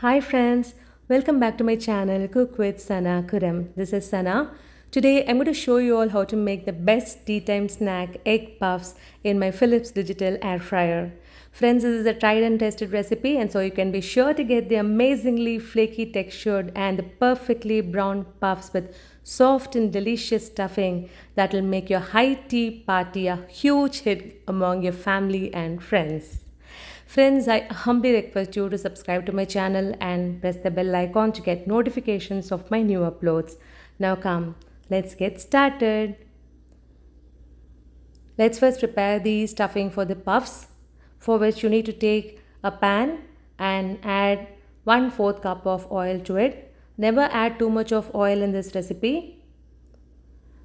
Hi friends, welcome back to my channel Cook with Sana Kuram. This is Sana. Today I'm going to show you all how to make the best tea time snack egg puffs in my Philips digital air fryer. Friends, this is a tried and tested recipe and so you can be sure to get the amazingly flaky textured and the perfectly brown puffs with soft and delicious stuffing that will make your high tea party a huge hit among your family and friends. Friends, I humbly request you to subscribe to my channel and press the bell icon to get notifications of my new uploads. Now come, let's get started. Let's first prepare the stuffing for the puffs, for which you need to take a pan and add 1/4 cup of oil to it. Never add too much of oil in this recipe.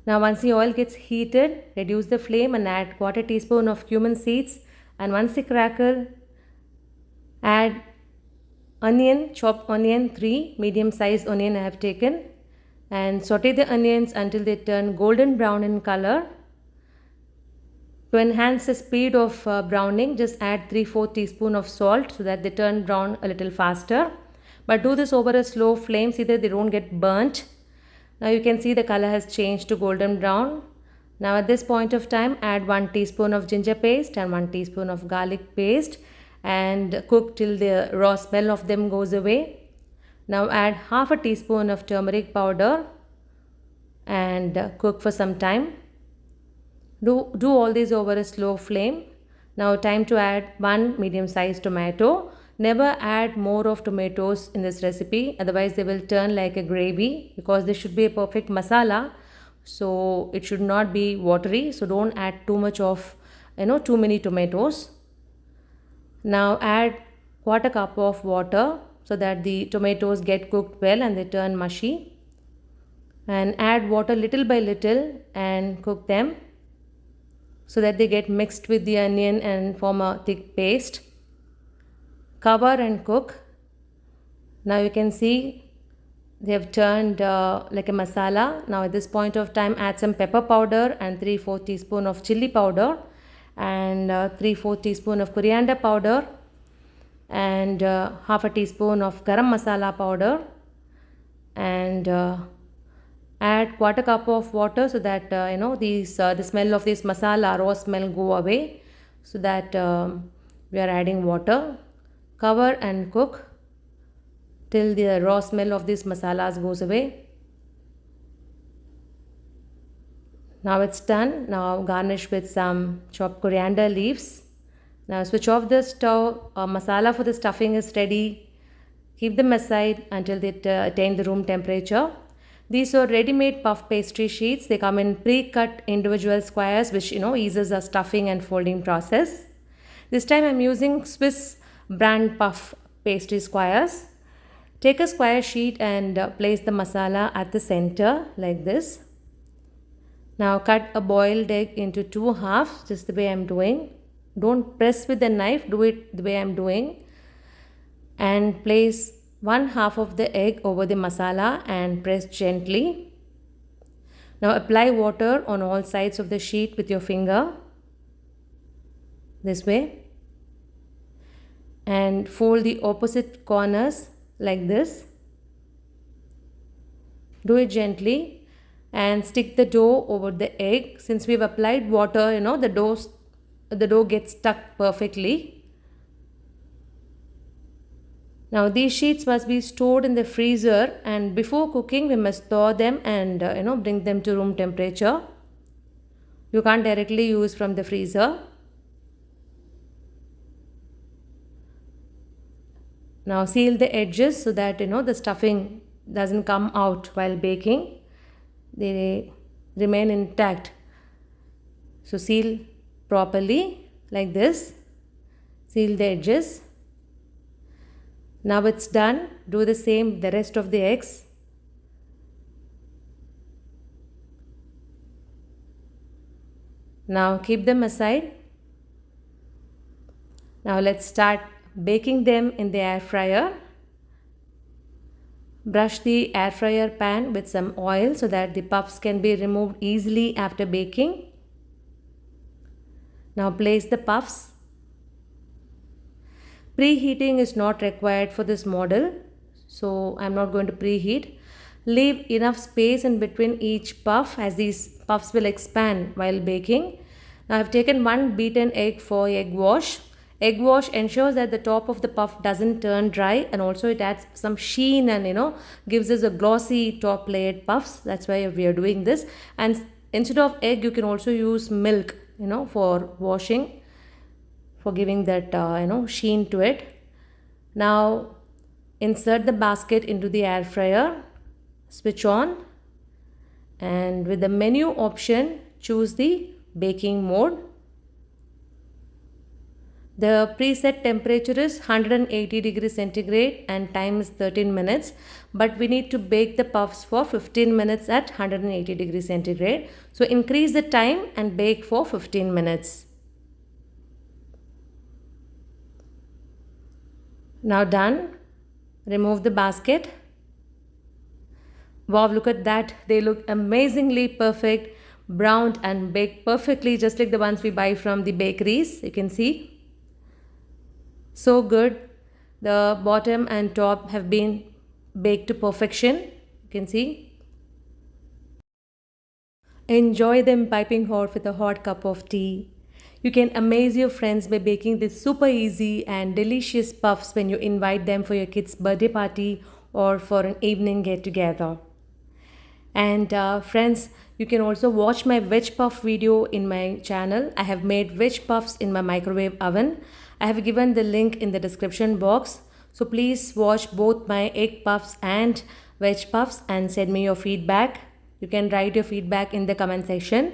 Now once the oil gets heated, reduce the flame and add quarter teaspoon of cumin seeds, and once they crackle, add onion, chopped onion, 3 medium sized onion I have taken, and saute the onions until they turn golden brown in color. To enhance the speed of browning, just add 3/4 teaspoon of salt so that they turn brown a little faster. But do this over a slow flame so that they don't get burnt. Now you can see the color has changed to golden brown. Now at this point of time, add 1 teaspoon of ginger paste and 1 teaspoon of garlic paste and cook till the raw smell of them goes away. Now add half a teaspoon of turmeric powder and cook for some time. Do all these over a slow flame. Now time to add 1 medium sized tomato. Never add more of tomatoes in this recipe, otherwise they will turn like a gravy, because this should be a perfect masala, so it should not be watery. So don't add too much of too many tomatoes. Now add quarter cup of water so that the tomatoes get cooked well and they turn mushy, and add water little by little and cook them so that they get mixed with the onion and form a thick paste. Cover and cook. Now you can see they have turned like a masala. Now at this point of time, add some pepper powder and 3/4 teaspoon of chilli powder and 3/4 teaspoon of coriander powder and half a teaspoon of garam masala powder, and add quarter cup of water so that the smell of this masala raw smell go away, so that we are adding water. Cover and cook till the raw smell of these masalas goes away. Now it's done. Now garnish with some chopped coriander leaves. Now switch off the stove. Masala for the stuffing is ready. Keep them aside until they attain the room temperature. These are ready-made puff pastry sheets. They come in pre-cut individual squares, which eases the stuffing and folding process. This time I'm using Swiss brand puff pastry squares. Take a square sheet and place the masala at the center like this. Now cut a boiled egg into 2 halves, just the way I'm doing. Don't press with the knife, do it the way I'm doing. And place 1/2 of the egg over the masala and press gently. Now apply water on all sides of the sheet with your finger, this way. And fold the opposite corners like this. Do it gently and stick the dough over the egg. Since we've applied water, the dough gets stuck perfectly. Now these sheets must be stored in the freezer, and before cooking we must thaw them and bring them to room temperature. You can't directly use from the freezer. Now seal the edges so that the stuffing doesn't come out while baking. They remain intact. So seal properly like this. Seal the edges. Now it's done. Do the same with the rest of the eggs. Now keep them aside. Now let's start baking them in the air fryer. Brush the air fryer pan with some oil so that the puffs can be removed easily after baking. Now place the puffs. Preheating is not required for this model. so I'm not going to preheat. Leave enough space in between each puff as these puffs will expand while baking. Now I've taken one beaten egg for egg wash. Egg wash ensures that the top of the puff doesn't turn dry, and also it adds some sheen and gives us a glossy top layered puffs. That's why we are doing this. And instead of egg, you can also use milk for washing, for giving that sheen to it. Now insert the basket into the air fryer, switch on, and with the menu option choose the baking mode. The preset temperature is 180 degrees centigrade and time is 13 minutes, but we need to bake the puffs for 15 minutes at 180 degrees centigrade. So increase the time and bake for 15 minutes. Now done. Remove the basket. Wow, look at that. They look amazingly perfect, browned and baked perfectly, just like the ones we buy from the bakeries. You can see. So good. The bottom and top have been baked to perfection. You can see. Enjoy them piping hot with a hot cup of tea. You can amaze your friends by baking these super easy and delicious puffs when you invite them for your kids' birthday party or for an evening get together. And friends, you can also watch my veg puff video in my channel. I have made veg puffs in my microwave oven. I have given the link in the description box. So please watch both my egg puffs and veg puffs and send me your feedback. You can write your feedback in the comment section.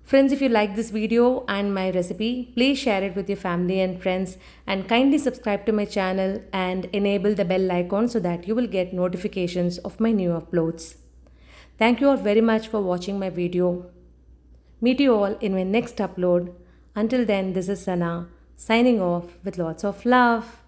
Friends, if you like this video and my recipe, please share it with your family and friends, and kindly subscribe to my channel and enable the bell icon so that you will get notifications of my new uploads. Thank you all very much for watching my video. Meet you all in my next upload. Until then, this is Sana signing off with lots of love.